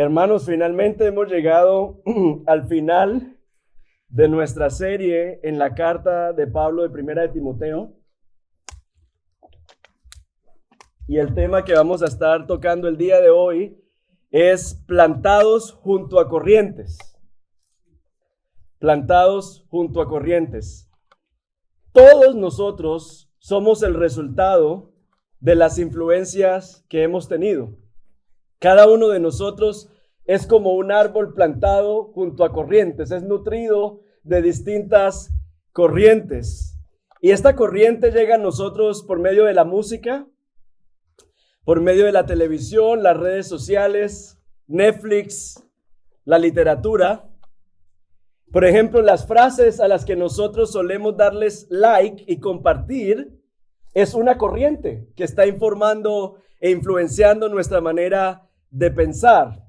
Hermanos, finalmente hemos llegado al final de nuestra serie en la carta de Pablo de Primera de Timoteo. Y el tema que vamos a estar tocando el día de hoy es plantados junto a corrientes. Plantados junto a corrientes. Todos nosotros somos el resultado de las influencias que hemos tenido. Cada uno de nosotros es como un árbol plantado junto a corrientes, es nutrido de distintas corrientes. Y esta corriente llega a nosotros por medio de la música, por medio de la televisión, las redes sociales, Netflix, la literatura. Por ejemplo, las frases a las que nosotros solemos darles like y compartir es una corriente que está informando e influenciando nuestra manera de pensar.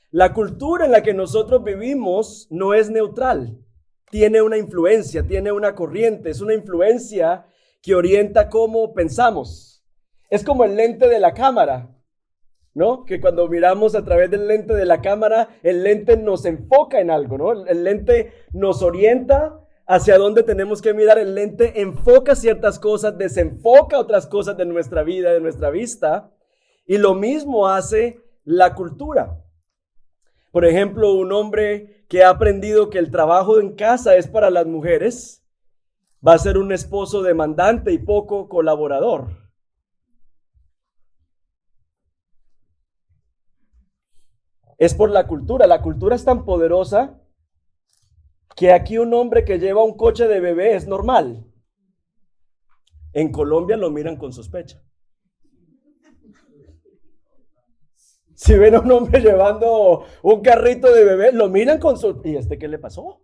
La cultura en la que nosotros vivimos no es neutral, tiene una influencia, tiene una corriente, es una influencia que orienta cómo pensamos. Es como el lente de la cámara, ¿no? Que cuando miramos a través del lente de la cámara, el lente nos enfoca en algo, ¿no? El lente nos orienta hacia dónde tenemos que mirar. El lente enfoca ciertas cosas, desenfoca otras cosas de nuestra vida, de nuestra vista. Y lo mismo hace la cultura. Por ejemplo, un hombre que ha aprendido que el trabajo en casa es para las mujeres, va a ser un esposo demandante y poco colaborador. Es por la cultura. La cultura es tan poderosa que aquí un hombre que lleva un coche de bebé es normal. En Colombia lo miran con sospecha. Si ven a un hombre llevando un carrito de bebé, lo miran con sospecha. ¿Y este qué le pasó?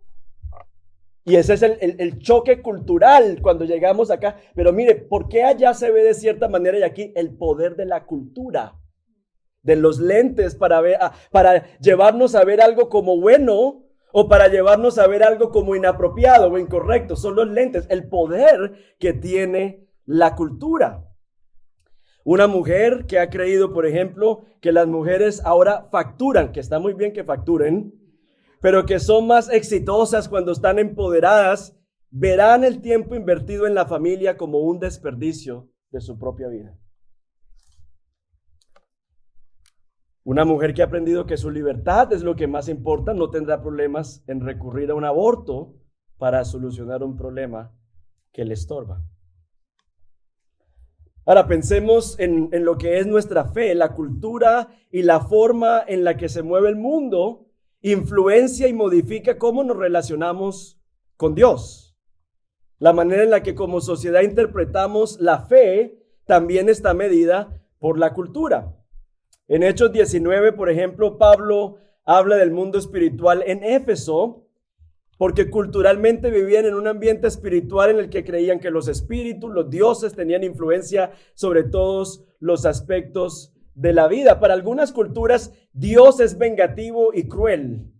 Y ese es el choque cultural cuando llegamos acá. Pero mire, ¿por qué allá se ve de cierta manera y aquí el poder de la cultura? De los lentes para llevarnos a ver algo como bueno o para llevarnos a ver algo como inapropiado o incorrecto. Son los lentes, el poder que tiene la cultura. Una mujer que ha creído, por ejemplo, que las mujeres ahora facturan, que está muy bien que facturen, pero que son más exitosas cuando están empoderadas, verán el tiempo invertido en la familia como un desperdicio de su propia vida. Una mujer que ha aprendido que su libertad es lo que más importa, no tendrá problemas en recurrir a un aborto para solucionar un problema que le estorba. Ahora pensemos en lo que es nuestra fe. La cultura y la forma en la que se mueve el mundo influencia y modifica cómo nos relacionamos con Dios. La manera en la que como sociedad interpretamos la fe también está medida por la cultura. En Hechos 19, por ejemplo, Pablo habla del mundo espiritual en Éfeso, porque culturalmente vivían en un ambiente espiritual en el que creían que los espíritus, los dioses, tenían influencia sobre todos los aspectos de la vida. Para algunas culturas, Dios es vengativo y cruel.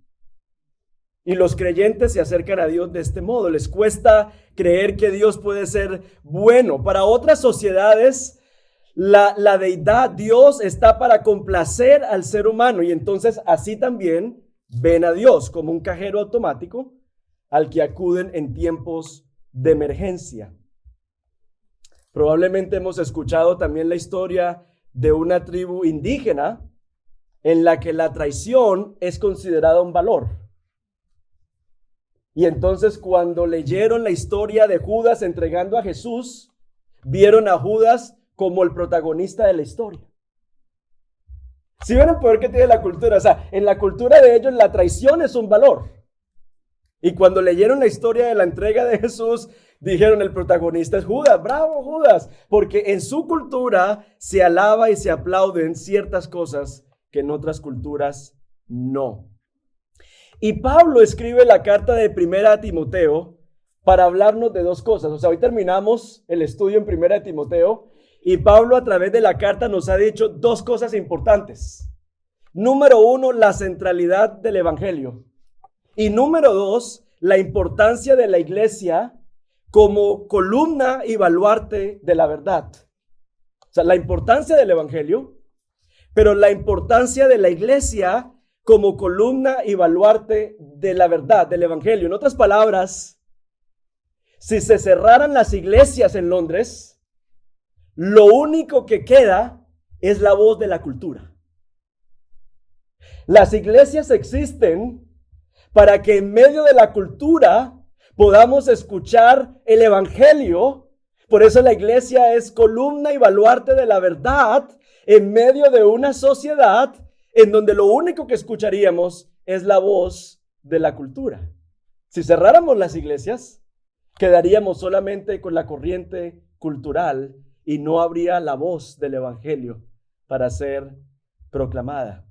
Y los creyentes se acercan a Dios de este modo. Les cuesta creer que Dios puede ser bueno. Para otras sociedades, la deidad, Dios, está para complacer al ser humano. Y entonces así también ven a Dios como un cajero automático al que acuden en tiempos de emergencia. Probablemente hemos escuchado también la historia de una tribu indígena en la que la traición es considerada un valor. Y entonces cuando leyeron la historia de Judas entregando a Jesús, vieron a Judas como el protagonista de la historia. ¿Sí ven el poder que tiene la cultura? O sea, en la cultura de ellos la traición es un valor. Y cuando leyeron la historia de la entrega de Jesús, dijeron el protagonista es Judas, bravo Judas, porque en su cultura se alaba y se aplauden ciertas cosas que en otras culturas no. Y Pablo escribe la carta de Primera a Timoteo para hablarnos de dos cosas. O sea, hoy terminamos el estudio en Primera de Timoteo y Pablo a través de la carta nos ha dicho dos cosas importantes. Número uno, la centralidad del evangelio. Y número dos, la importancia de la iglesia como columna y baluarte de la verdad. O sea, la importancia del evangelio, pero la importancia de la iglesia como columna y baluarte de la verdad, del evangelio. En otras palabras, si se cerraran las iglesias en Londres, lo único que queda es la voz de la cultura. Las iglesias existen para que en medio de la cultura podamos escuchar el evangelio. Por eso la iglesia es columna y baluarte de la verdad en medio de una sociedad en donde lo único que escucharíamos es la voz de la cultura. Si cerráramos las iglesias, quedaríamos solamente con la corriente cultural y no habría la voz del evangelio para ser proclamada.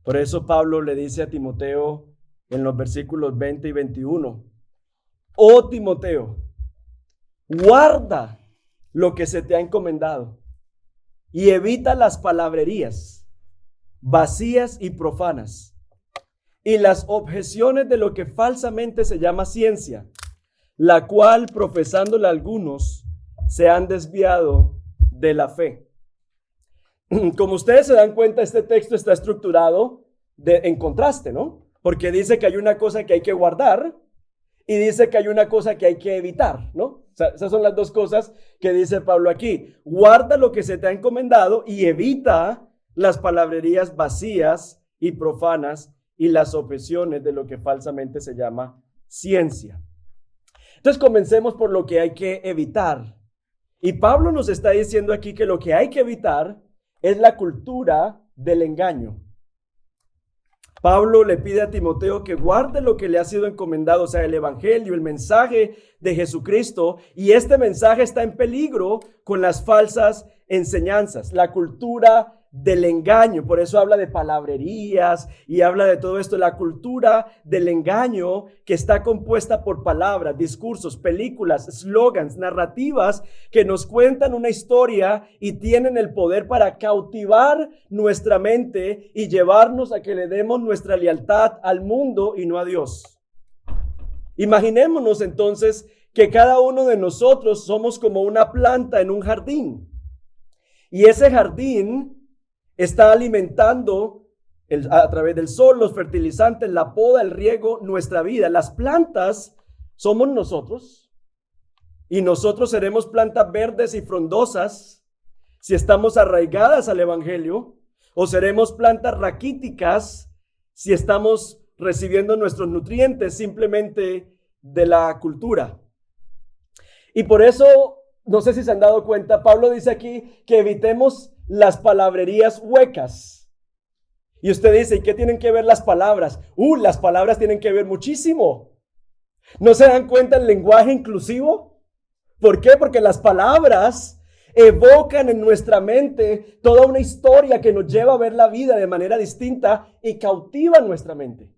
Por eso Pablo le dice a Timoteo en los versículos 20 y 21, oh Timoteo, guarda lo que se te ha encomendado y evita las palabrerías vacías y profanas y las objeciones de lo que falsamente se llama ciencia, la cual profesándola algunos se han desviado de la fe. Como ustedes se dan cuenta, este texto está estructurado en contraste, ¿no? Porque dice que hay una cosa que hay que guardar y dice que hay una cosa que hay que evitar, ¿no? O sea, esas son las dos cosas que dice Pablo aquí. Guarda lo que se te ha encomendado y evita las palabrerías vacías y profanas y las objeciones de lo que falsamente se llama ciencia. Entonces comencemos por lo que hay que evitar. Y Pablo nos está diciendo aquí que lo que hay que evitar es la cultura del engaño. Pablo le pide a Timoteo que guarde lo que le ha sido encomendado, o sea, el evangelio, el mensaje de Jesucristo, y este mensaje está en peligro con las falsas enseñanzas, la cultura del engaño. Por eso habla de palabrerías y habla de todo esto, la cultura del engaño que está compuesta por palabras, discursos, películas, slogans, narrativas que nos cuentan una historia y tienen el poder para cautivar nuestra mente y llevarnos a que le demos nuestra lealtad al mundo y no a Dios. Imaginémonos entonces que cada uno de nosotros somos como una planta en un jardín y ese jardín está alimentando a través del sol, los fertilizantes, la poda, el riego, nuestra vida. Las plantas somos nosotros y nosotros seremos plantas verdes y frondosas si estamos arraigadas al evangelio, o seremos plantas raquíticas si estamos recibiendo nuestros nutrientes simplemente de la cultura. Y por eso, no sé si se han dado cuenta, Pablo dice aquí que evitemos las palabrerías huecas. Y usted dice, ¿y qué tienen que ver las palabras? Las palabras tienen que ver muchísimo. ¿No se dan cuenta el lenguaje inclusivo? ¿Por qué? Porque las palabras evocan en nuestra mente toda una historia que nos lleva a ver la vida de manera distinta y cautiva nuestra mente.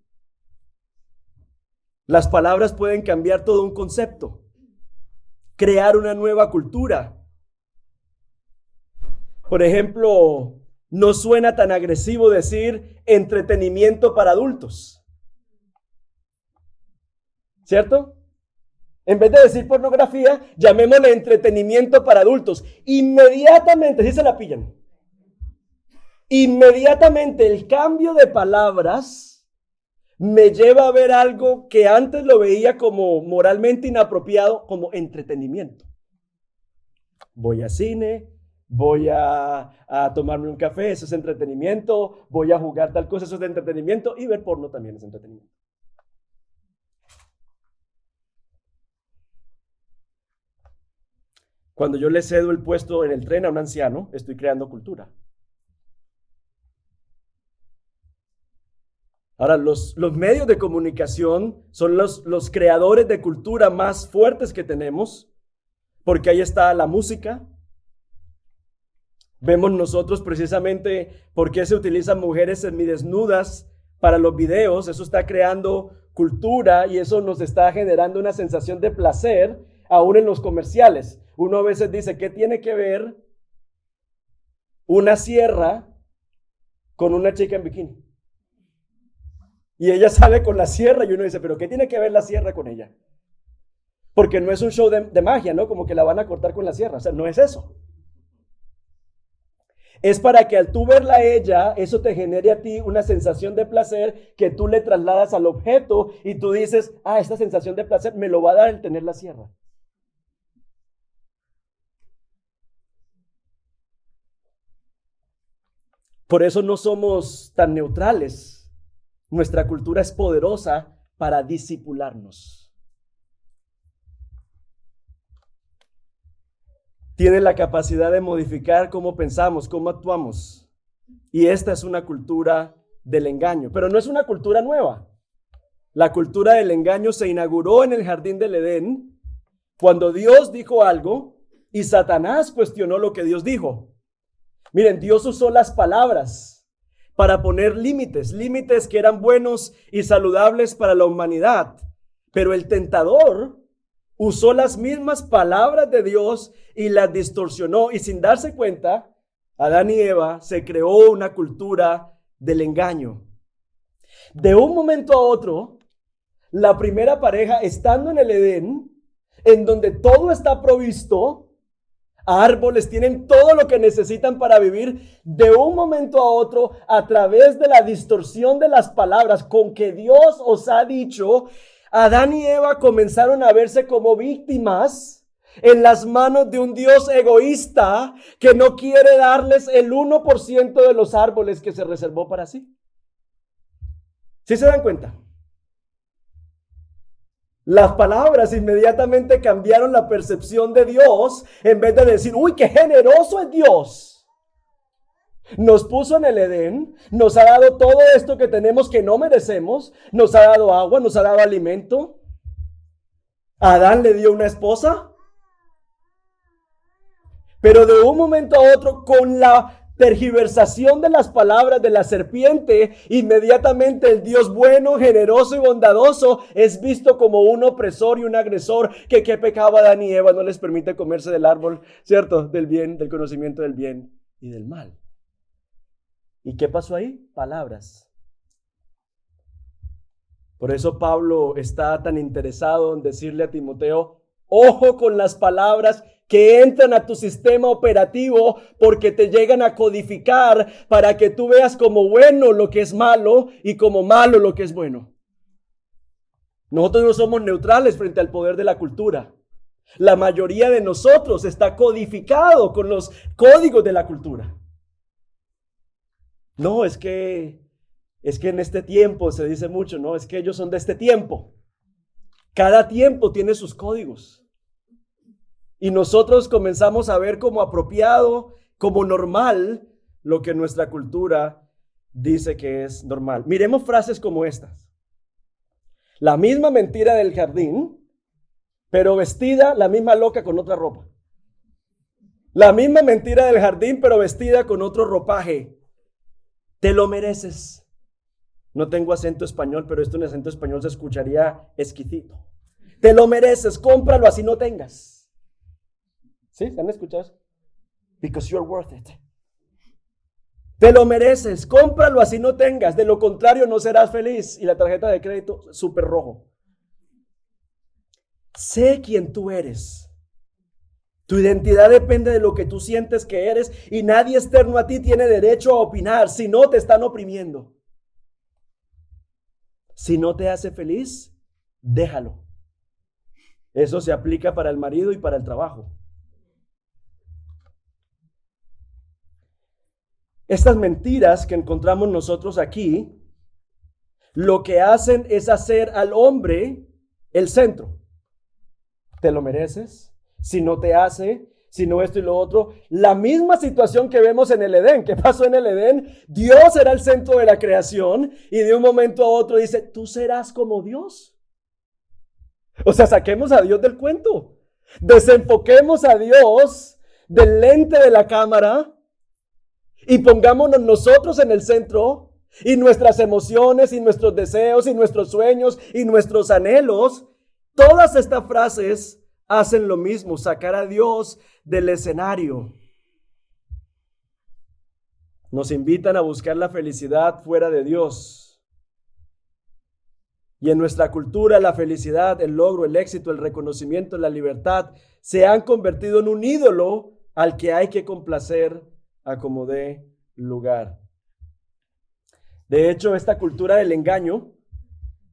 Las palabras pueden cambiar todo un concepto, crear una nueva cultura. Por ejemplo, no suena tan agresivo decir entretenimiento para adultos, ¿cierto? En vez de decir pornografía, llamémosle entretenimiento para adultos. Inmediatamente, ¿sí se la pillan? Inmediatamente el cambio de palabras me lleva a ver algo que antes lo veía como moralmente inapropiado, como entretenimiento. Voy a cine, voy a tomarme un café, eso es entretenimiento, voy a jugar tal cosa, eso es de entretenimiento, y ver porno también es entretenimiento. Cuando yo le cedo el puesto en el tren a un anciano, estoy creando cultura. Ahora, los medios de comunicación son los creadores de cultura más fuertes que tenemos, porque ahí está la música. Vemos nosotros precisamente por qué se utilizan mujeres semidesnudas para los videos. Eso está creando cultura y eso nos está generando una sensación de placer, aún en los comerciales. Uno a veces dice, ¿qué tiene que ver una sierra con una chica en bikini? Y ella sale con la sierra y uno dice, ¿pero qué tiene que ver la sierra con ella? Porque no es un show de magia, ¿no? Como que la van a cortar con la sierra. O sea, no es eso. Es para que al tú verla a ella, eso te genere a ti una sensación de placer que tú le trasladas al objeto y tú dices, esta sensación de placer me lo va a dar el tener la sierra. Por eso no somos tan neutrales. Nuestra cultura es poderosa para disipularnos. Tiene la capacidad de modificar cómo pensamos, cómo actuamos. Y esta es una cultura del engaño, pero no es una cultura nueva. La cultura del engaño se inauguró en el jardín del Edén cuando Dios dijo algo y Satanás cuestionó lo que Dios dijo. Miren, Dios usó las palabras para poner límites que eran buenos y saludables para la humanidad. Pero el tentador usó las mismas palabras de Dios y las distorsionó. Y sin darse cuenta, Adán y Eva se creó una cultura del engaño. De un momento a otro, la primera pareja, estando en el Edén, en donde todo está provisto, árboles, tienen todo lo que necesitan para vivir, de un momento a otro, a través de la distorsión de las palabras con que Dios os ha dicho, Adán y Eva comenzaron a verse como víctimas en las manos de un Dios egoísta que no quiere darles el 1% de los árboles que se reservó para sí. ¿Sí se dan cuenta? Las palabras inmediatamente cambiaron la percepción de Dios. En vez de decir, uy, qué generoso es Dios. Nos puso en el Edén, nos ha dado todo esto que tenemos que no merecemos, nos ha dado agua, nos ha dado alimento. Adán le dio una esposa. Pero de un momento a otro, con la tergiversación de las palabras de la serpiente, inmediatamente el Dios bueno, generoso y bondadoso es visto como un opresor y un agresor que pecaba Adán y Eva, no les permite comerse del árbol, ¿cierto? Del bien, del conocimiento del bien y del mal. ¿Y qué pasó ahí? Palabras. Por eso Pablo está tan interesado en decirle a Timoteo, ojo con las palabras que entran a tu sistema operativo porque te llegan a codificar para que tú veas como bueno lo que es malo y como malo lo que es bueno. Nosotros no somos neutrales frente al poder de la cultura. La mayoría de nosotros está codificado con los códigos de la cultura. No, es que en este tiempo se dice mucho, no, es que ellos son de este tiempo. Cada tiempo tiene sus códigos. Y nosotros comenzamos a ver como apropiado, como normal, lo que nuestra cultura dice que es normal. Miremos frases como estas. La misma mentira del jardín, pero vestida la misma loca con otra ropa. La misma mentira del jardín, pero vestida con otro ropaje. Te lo mereces. No tengo acento español, pero esto en acento español se escucharía exquisito. Te lo mereces, cómpralo así no tengas. ¿Sí? ¿Han escuchado eso? Because you're worth it. Te lo mereces, cómpralo así no tengas, de lo contrario no serás feliz. Y la tarjeta de crédito súper rojo. Sé quién tú eres. Tu identidad depende de lo que tú sientes que eres y nadie externo a ti tiene derecho a opinar, si no te están oprimiendo. Si no te hace feliz, déjalo. Eso se aplica para el marido y para el trabajo. Estas mentiras que encontramos nosotros aquí, lo que hacen es hacer al hombre el centro. Te lo mereces, si no te hace, si no esto y lo otro. La misma situación que vemos en el Edén. ¿Qué pasó en el Edén? Dios era el centro de la creación y de un momento a otro dice, tú serás como Dios. O sea, saquemos a Dios del cuento. Desenfoquemos a Dios del lente de la cámara y pongámonos nosotros en el centro y nuestras emociones y nuestros deseos y nuestros sueños y nuestros anhelos. Todas estas frases hacen lo mismo, sacar a Dios del escenario. Nos invitan a buscar la felicidad fuera de Dios. Y en nuestra cultura la felicidad, el logro, el éxito, el reconocimiento, la libertad se han convertido en un ídolo al que hay que complacer a como dé lugar. De hecho, esta cultura del engaño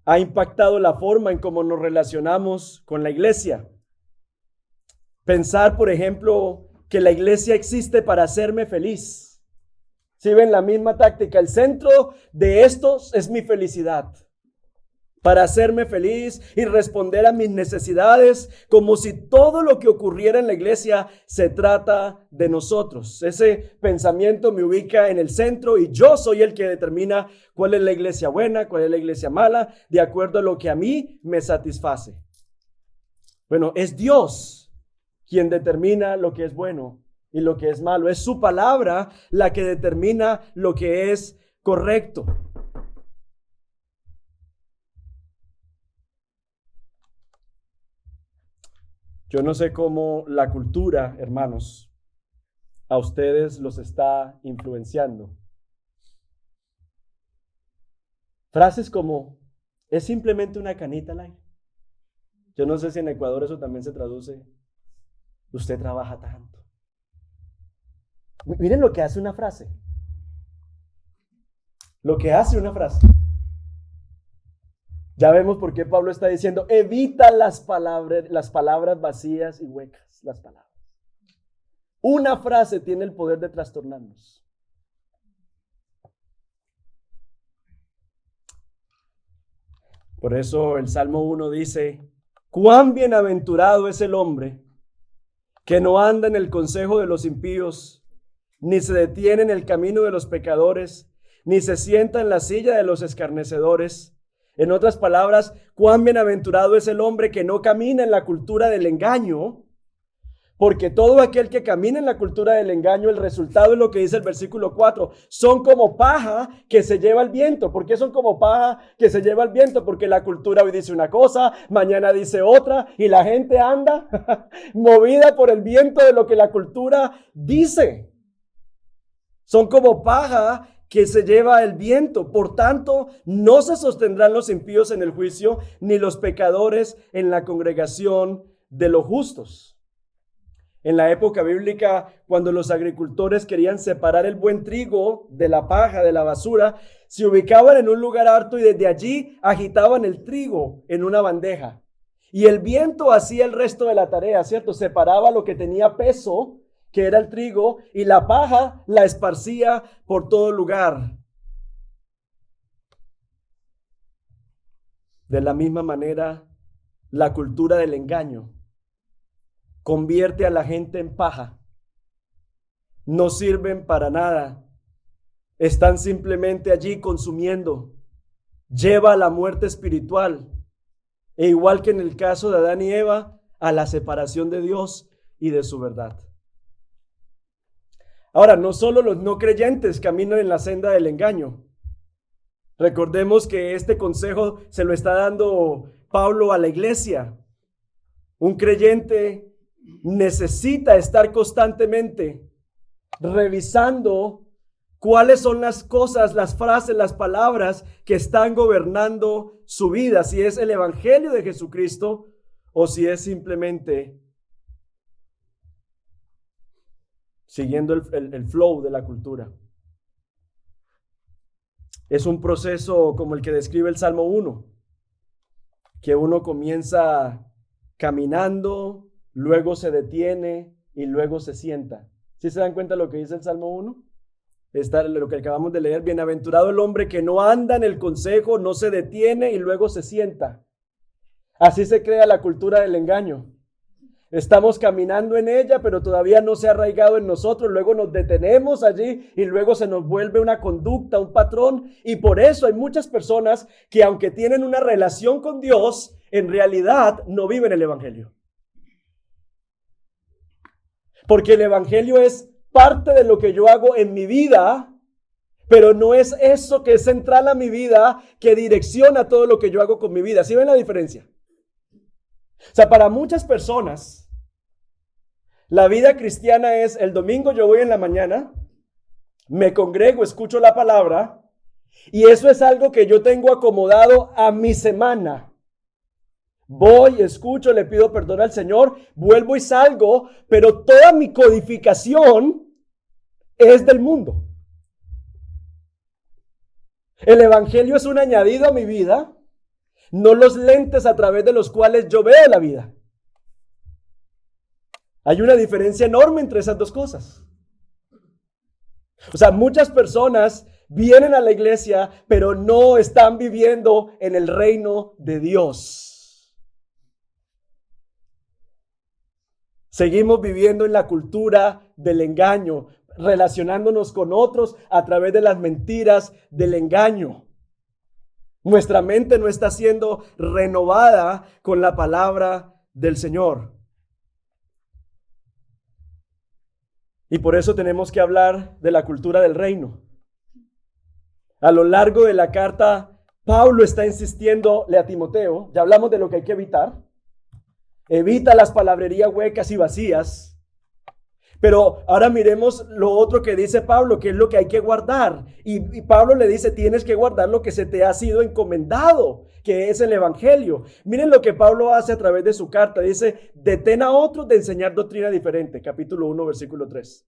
ha impactado la forma en cómo nos relacionamos con la iglesia. Pensar, por ejemplo, que la iglesia existe para hacerme feliz. Si ven la misma táctica, el centro de esto es mi felicidad. Para hacerme feliz y responder a mis necesidades, como si todo lo que ocurriera en la iglesia se trata de nosotros. Ese pensamiento me ubica en el centro y yo soy el que determina cuál es la iglesia buena, cuál es la iglesia mala, de acuerdo a lo que a mí me satisface. Bueno, es Dios quien determina lo que es bueno y lo que es malo. Es su palabra la que determina lo que es correcto. Yo no sé cómo la cultura, hermanos, a ustedes los está influenciando. Frases como, es simplemente una canita al aire. Yo no sé si en Ecuador eso también se traduce, usted trabaja tanto. Miren lo que hace una frase. Lo que hace una frase. Ya vemos por qué Pablo está diciendo, evita las palabras vacías y huecas, las palabras. Una frase tiene el poder de trastornarnos. Por eso el Salmo 1 dice, cuán bienaventurado es el hombre que no anda en el consejo de los impíos, ni se detiene en el camino de los pecadores, ni se sienta en la silla de los escarnecedores. En otras palabras, cuán bienaventurado es el hombre que no camina en la cultura del engaño, porque todo aquel que camina en la cultura del engaño, el resultado es lo que dice el versículo 4, son como paja que se lleva el viento. ¿Por qué son como paja que se lleva el viento? Porque la cultura hoy dice una cosa, mañana dice otra, y la gente anda movida por el viento de lo que la cultura dice. Son como paja que se lleva el viento. Por tanto, no se sostendrán los impíos en el juicio, ni los pecadores en la congregación de los justos. En la época bíblica, cuando los agricultores querían separar el buen trigo de la paja, de la basura, se ubicaban en un lugar alto y desde allí agitaban el trigo en una bandeja. Y el viento hacía el resto de la tarea, ¿cierto? Separaba lo que tenía peso, que era el trigo, y la paja la esparcía por todo lugar. De la misma manera, la cultura del engaño convierte a la gente en paja. No sirven para nada. Están simplemente allí consumiendo. Lleva a la muerte espiritual. E igual que en el caso de Adán y Eva, a la separación de Dios y de su verdad. Ahora, no solo los no creyentes caminan en la senda del engaño. Recordemos que este consejo se lo está dando Pablo a la iglesia. Un creyente necesita estar constantemente revisando cuáles son las cosas, las frases, las palabras que están gobernando su vida. Si es el evangelio de Jesucristo o si es simplemente siguiendo el flow de la cultura. Es un proceso como el que describe el Salmo 1, que uno comienza caminando, luego se detiene y luego se sienta. ¿Sí se dan cuenta de lo que dice el Salmo 1? Está lo que acabamos de leer. Bienaventurado el hombre que no anda en el consejo, no se detiene y luego se sienta. Así se crea la cultura del engaño. Estamos caminando en ella, pero todavía no se ha arraigado en nosotros. Luego nos detenemos allí y luego se nos vuelve una conducta, un patrón. Y por eso hay muchas personas que, aunque tienen una relación con Dios, en realidad no viven el evangelio. Porque el evangelio es parte de lo que yo hago en mi vida, pero no es eso que es central a mi vida, que direcciona todo lo que yo hago con mi vida. ¿Sí ven la diferencia? O sea, para muchas personas, la vida cristiana es el domingo yo voy en la mañana, me congrego, escucho la palabra, y eso es algo que yo tengo acomodado a mi semana. Voy, escucho, le pido perdón al Señor, vuelvo y salgo, pero toda mi codificación es del mundo. El evangelio es un añadido a mi vida, no los lentes a través de los cuales yo veo la vida. Hay una diferencia enorme entre esas dos cosas. O sea, muchas personas vienen a la iglesia, pero no están viviendo en el reino de Dios. Seguimos viviendo en la cultura del engaño, relacionándonos con otros a través de las mentiras del engaño. Nuestra mente no está siendo renovada con la palabra del Señor. Y por eso tenemos que hablar de la cultura del reino. A lo largo de la carta, Pablo está insistiéndole a Timoteo, ya hablamos de lo que hay que evitar. Evita las palabrerías huecas y vacías. Pero ahora miremos lo otro que dice Pablo, que es lo que hay que guardar. Y Pablo le dice, tienes que guardar lo que se te ha sido encomendado, que es el evangelio. Miren lo que Pablo hace a través de su carta. Dice, detén a otros de enseñar doctrina diferente. Capítulo 1, versículo 3.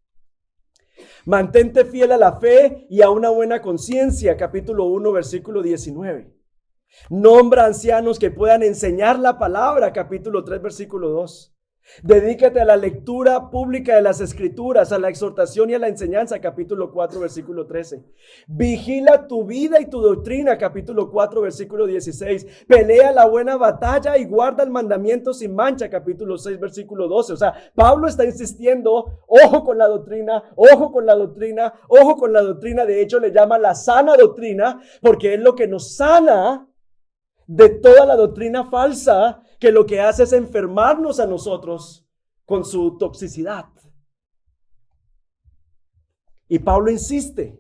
Mantente fiel a la fe y a una buena conciencia. Capítulo 1, versículo 19. Nombra ancianos que puedan enseñar la palabra. Capítulo 3, versículo 2. Dedícate a la lectura pública de las escrituras, a la exhortación y a la enseñanza, capítulo 4, versículo 13. Vigila tu vida y tu doctrina, capítulo 4, versículo 16. Pelea la buena batalla y guarda el mandamiento sin mancha, capítulo 6, versículo 12. O sea, Pablo está insistiendo, ojo con la doctrina, ojo con la doctrina, ojo con la doctrina. De hecho, le llama la sana doctrina, porque es lo que nos sana de toda la doctrina falsa, que lo que hace es enfermarnos a nosotros con su toxicidad. Y Pablo insiste.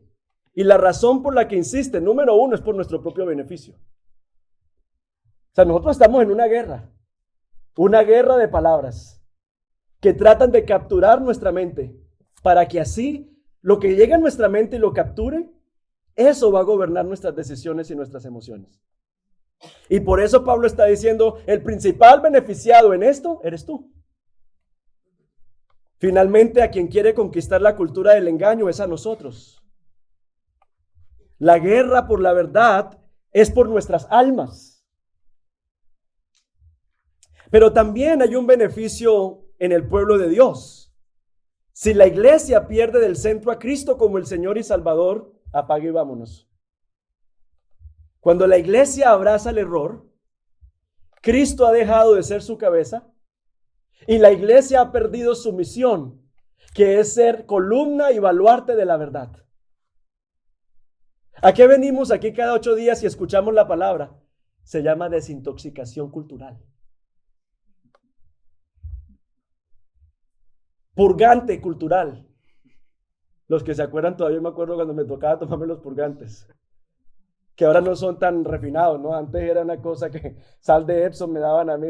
Y la razón por la que insiste, número uno, es por nuestro propio beneficio. O sea, nosotros estamos en una guerra de palabras que tratan de capturar nuestra mente, para que así lo que llegue a nuestra mente y lo capture, eso va a gobernar nuestras decisiones y nuestras emociones. Y por eso Pablo está diciendo, el principal beneficiado en esto eres tú. Finalmente, a quien quiere conquistar la cultura del engaño es a nosotros. La guerra por la verdad es por nuestras almas. Pero también hay un beneficio en el pueblo de Dios. Si la iglesia pierde del centro a Cristo como el Señor y Salvador, apague y vámonos. Cuando la iglesia abraza el error, Cristo ha dejado de ser su cabeza y la iglesia ha perdido su misión, que es ser columna y baluarte de la verdad. ¿A qué venimos aquí cada 8 días y escuchamos la palabra? Se llama desintoxicación cultural. Purgante cultural. Los que se acuerdan, todavía me acuerdo cuando me tocaba tomarme los purgantes, que ahora no son tan refinados, ¿no? Antes era una cosa que sal de Epsom me daban a mí.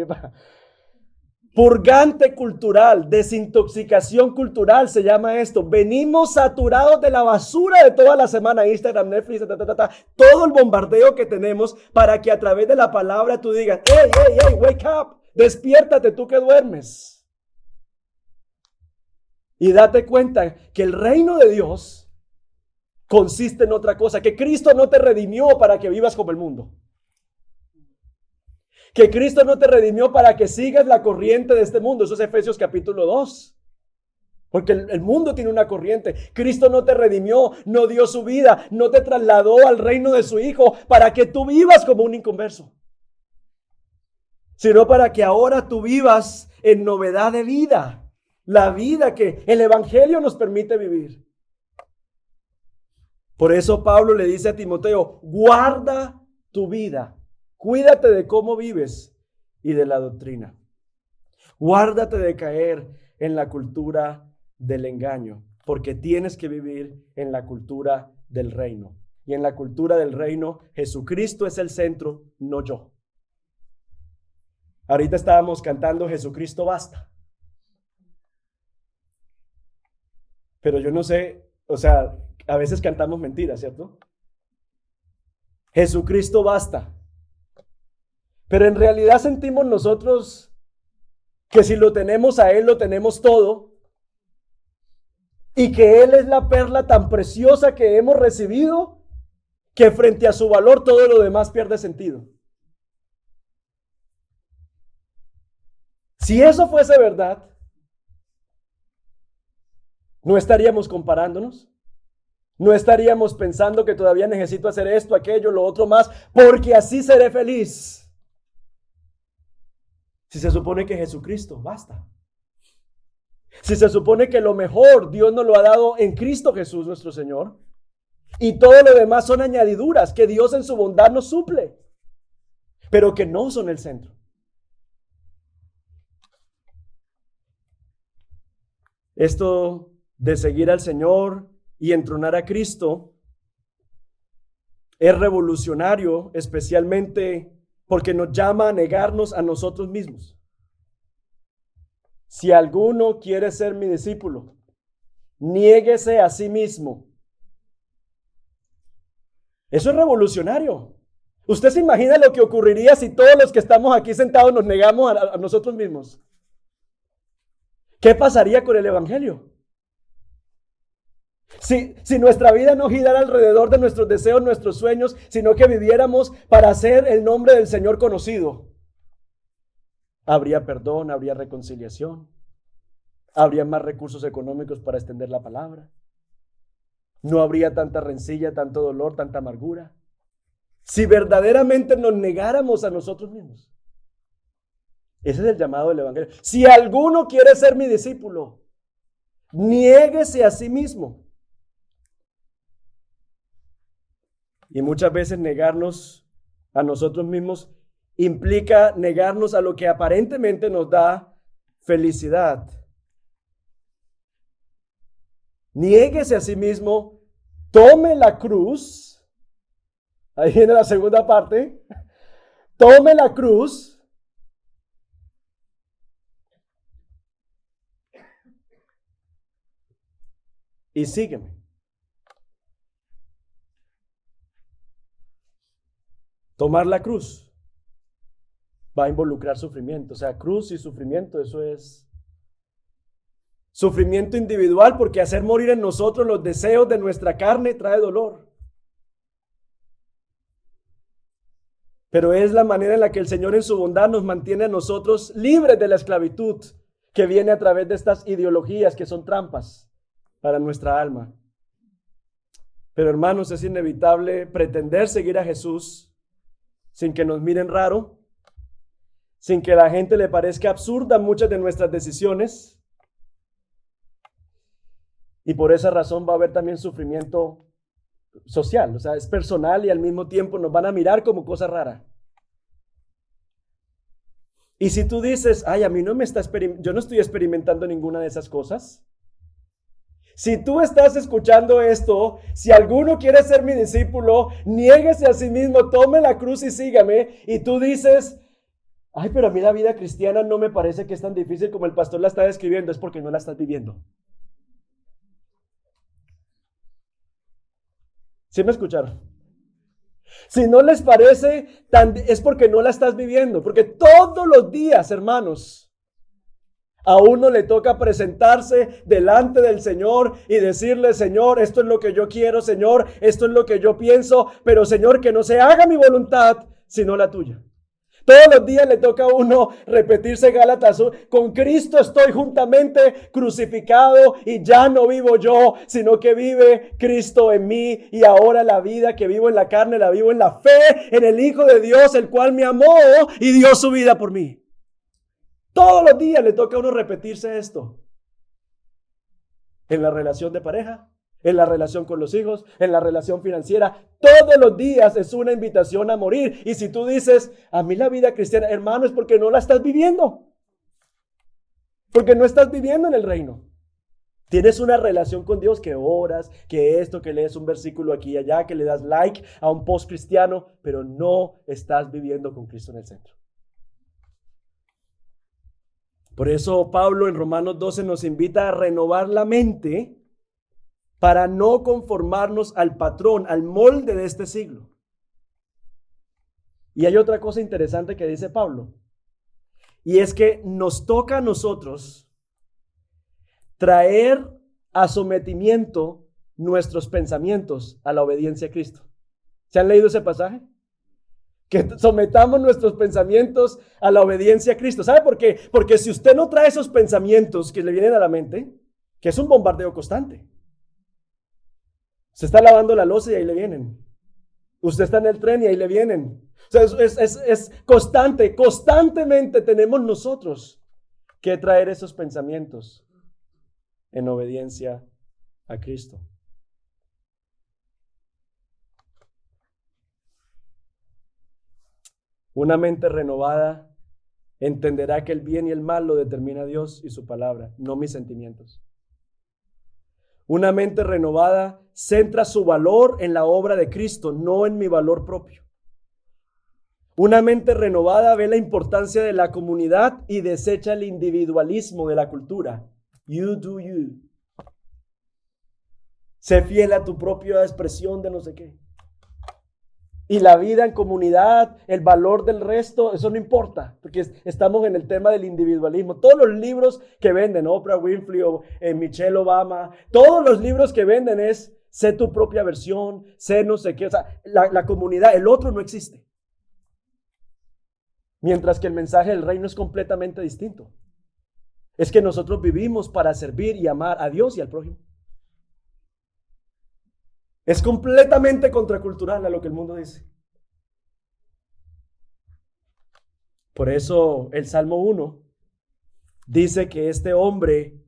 Purgante cultural, desintoxicación cultural se llama esto. Venimos saturados de la basura de toda la semana, Instagram, Netflix, todo el bombardeo que tenemos, para que a través de la palabra tú digas, hey, wake up, despiértate tú que duermes. Y date cuenta que el reino de Dios consiste en otra cosa, que Cristo no te redimió para que vivas como el mundo. Que Cristo no te redimió para que sigas la corriente de este mundo. Eso es Efesios capítulo 2. Porque el mundo tiene una corriente. Cristo no te redimió, no dio su vida, no te trasladó al reino de su Hijo para que tú vivas como un inconverso, sino para que ahora tú vivas en novedad de vida. La vida que el evangelio nos permite vivir. Por eso Pablo le dice a Timoteo, guarda tu vida, cuídate de cómo vives y de la doctrina. Guárdate de caer en la cultura del engaño, porque tienes que vivir en la cultura del reino. Y en la cultura del reino, Jesucristo es el centro, no yo. Ahorita estábamos cantando Jesucristo basta. Pero yo no sé, o sea, a veces cantamos mentiras, ¿cierto? Jesucristo basta. Pero en realidad sentimos nosotros que si lo tenemos a Él, lo tenemos todo. y que Él es la perla tan preciosa que hemos recibido, que frente a su valor todo lo demás pierde sentido. Si eso fuese verdad, no estaríamos comparándonos, no estaríamos pensando que todavía necesito hacer esto, aquello, lo otro más, porque así seré feliz. Si se supone que Jesucristo basta. Si se supone que lo mejor Dios nos lo ha dado en Cristo Jesús nuestro Señor, y todo lo demás son añadiduras que Dios en su bondad nos suple, pero que no son el centro. Esto de seguir al Señor y entronar a Cristo es revolucionario, especialmente porque nos llama a negarnos a nosotros mismos. Si alguno quiere ser mi discípulo, niéguese a sí mismo. Eso es revolucionario. ¿Usted se imagina lo que ocurriría si todos los que estamos aquí sentados nos negamos a nosotros mismos? ¿Qué pasaría con el evangelio? Si nuestra vida no girara alrededor de nuestros deseos, nuestros sueños, sino que viviéramos para hacer el nombre del Señor conocido, habría perdón, habría reconciliación, habría más recursos económicos para extender la palabra, no habría tanta rencilla, tanto dolor, tanta amargura. Si verdaderamente nos negáramos a nosotros mismos. Ese es el llamado del evangelio. Si alguno quiere ser mi discípulo, niéguese a sí mismo. Y muchas veces negarnos a nosotros mismos implica negarnos a lo que aparentemente nos da felicidad. Niéguese a sí mismo, tome la cruz. Ahí viene la segunda parte. Tome la cruz y sígueme. Tomar la cruz va a involucrar sufrimiento. O sea, cruz y sufrimiento, eso es sufrimiento individual, porque hacer morir en nosotros los deseos de nuestra carne trae dolor. Pero es la manera en la que el Señor en su bondad nos mantiene a nosotros libres de la esclavitud que viene a través de estas ideologías que son trampas para nuestra alma. Pero hermanos, es inevitable pretender seguir a Jesús sin que nos miren raro, sin que a la gente le parezca absurda muchas de nuestras decisiones. Y por esa razón va a haber también sufrimiento social, o sea, es personal y al mismo tiempo nos van a mirar como cosa rara. Y si tú dices, ay, a mí yo no estoy experimentando ninguna de esas cosas. Si tú estás escuchando esto, si alguno quiere ser mi discípulo, niéguese a sí mismo, tome la cruz y sígame. Y tú dices, ay, pero a mí la vida cristiana no me parece que es tan difícil como el pastor la está describiendo, es porque no la estás viviendo. ¿Sí me escucharon? Si no les parece, es porque no la estás viviendo. Porque todos los días, hermanos, a uno le toca presentarse delante del Señor y decirle, Señor, esto es lo que yo quiero, Señor, esto es lo que yo pienso, pero Señor, que no se haga mi voluntad, sino la tuya. Todos los días le toca a uno repetirse Gálatas, con Cristo estoy juntamente crucificado y ya no vivo yo, sino que vive Cristo en mí, y ahora la vida que vivo en la carne la vivo en la fe en el Hijo de Dios, el cual me amó y dio su vida por mí. Todos los días le toca a uno repetirse esto. En la relación de pareja, en la relación con los hijos, en la relación financiera. Todos los días es una invitación a morir. Y si tú dices, a mí la vida cristiana, hermano, es porque no la estás viviendo. Porque no estás viviendo en el reino. Tienes una relación con Dios que oras, que esto, que lees un versículo aquí y allá, que le das like a un post cristiano, pero no estás viviendo con Cristo en el centro. Por eso Pablo en Romanos 12 nos invita a renovar la mente para no conformarnos al patrón, al molde de este siglo. Y hay otra cosa interesante que dice Pablo, y es que nos toca a nosotros traer a sometimiento nuestros pensamientos a la obediencia a Cristo. ¿Se han leído ese pasaje? Que sometamos nuestros pensamientos a la obediencia a Cristo. ¿Sabe por qué? Porque si usted no trae esos pensamientos que le vienen a la mente, que es un bombardeo constante. Se está lavando la loza y ahí le vienen. Usted está en el tren y ahí le vienen. O sea, es constante, constantemente tenemos nosotros que traer esos pensamientos en obediencia a Cristo. Una mente renovada entenderá que el bien y el mal lo determina Dios y su palabra, no mis sentimientos. Una mente renovada centra su valor en la obra de Cristo, no en mi valor propio. Una mente renovada ve la importancia de la comunidad y desecha el individualismo de la cultura. You do you. Sé fiel a tu propia expresión de no sé qué. Y la vida en comunidad, el valor del resto, eso no importa, porque estamos en el tema del individualismo. Todos los libros que venden, Oprah Winfrey o Michelle Obama, todos los libros que venden es, sé tu propia versión, sé no sé qué, o sea, la comunidad, el otro no existe. Mientras que el mensaje del reino es completamente distinto. Es que nosotros vivimos para servir y amar a Dios y al prójimo. Es completamente contracultural a lo que el mundo dice. Por eso el Salmo 1 dice que este hombre,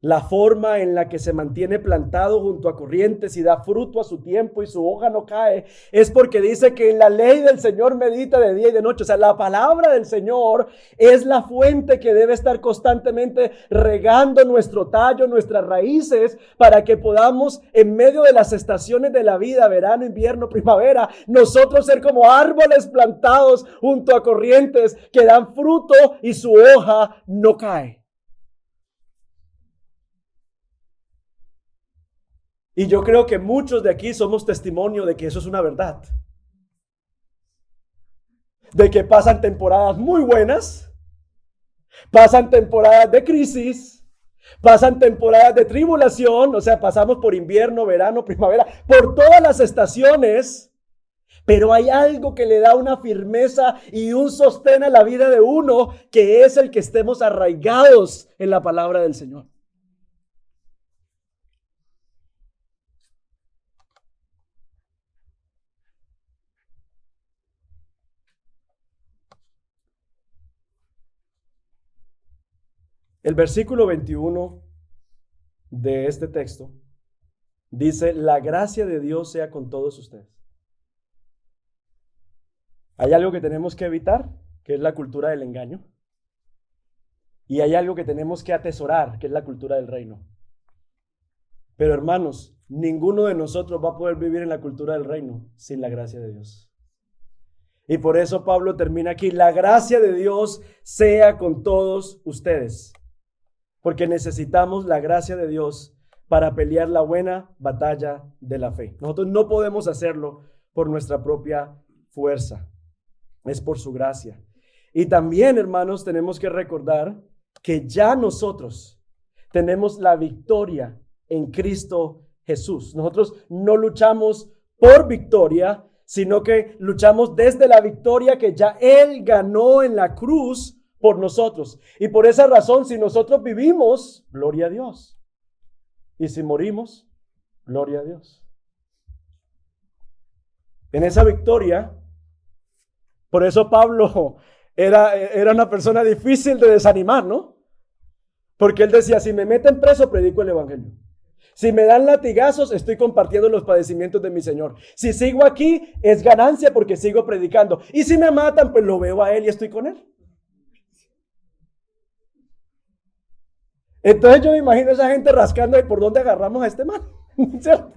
la forma en la que se mantiene plantado junto a corrientes y da fruto a su tiempo y su hoja no cae, es porque dice que en la ley del Señor medita de día y de noche. O sea, la palabra del Señor es la fuente que debe estar constantemente regando nuestro tallo, nuestras raíces, para que podamos, en medio de las estaciones de la vida, verano, invierno, primavera, nosotros ser como árboles plantados junto a corrientes que dan fruto y su hoja no cae. Y yo creo que muchos de aquí somos testimonio de que eso es una verdad. De que pasan temporadas muy buenas, pasan temporadas de crisis, pasan temporadas de tribulación, o sea, pasamos por invierno, verano, primavera, por todas las estaciones, pero hay algo que le da una firmeza y un sostén a la vida de uno, que es el que estemos arraigados en la palabra del Señor. El versículo 21 de este texto dice: la gracia de Dios sea con todos ustedes. Hay algo que tenemos que evitar, que es la cultura del engaño. Y hay algo que tenemos que atesorar, que es la cultura del reino. Pero hermanos, ninguno de nosotros va a poder vivir en la cultura del reino sin la gracia de Dios. Y por eso Pablo termina aquí: la gracia de Dios sea con todos ustedes. Porque necesitamos la gracia de Dios para pelear la buena batalla de la fe. Nosotros no podemos hacerlo por nuestra propia fuerza. Es por su gracia. Y también, hermanos, tenemos que recordar que ya nosotros tenemos la victoria en Cristo Jesús. Nosotros no luchamos por victoria, sino que luchamos desde la victoria que ya Él ganó en la cruz por nosotros. Y por esa razón, si nosotros vivimos, gloria a Dios. Y si morimos, gloria a Dios. En esa victoria, por eso Pablo era una persona difícil de desanimar, ¿no? Porque él decía: si me meten preso, predico el evangelio. Si me dan latigazos, estoy compartiendo los padecimientos de mi Señor. Si sigo aquí, es ganancia porque sigo predicando. Y si me matan, pues lo veo a Él y estoy con Él. Entonces yo me imagino a esa gente rascando: ¿y por dónde agarramos a este man? ¿Cierto?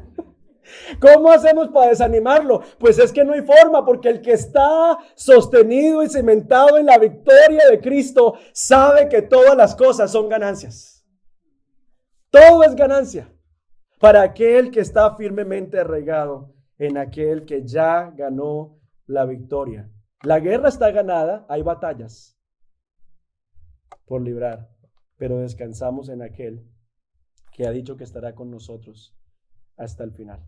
¿Cómo hacemos para desanimarlo? Pues es que no hay forma, porque el que está sostenido y cimentado en la victoria de Cristo sabe que todas las cosas son ganancias. Todo es ganancia para aquel que está firmemente arraigado en aquel que ya ganó la victoria. La guerra está ganada, hay batallas por librar, pero descansamos en aquel que ha dicho que estará con nosotros hasta el final.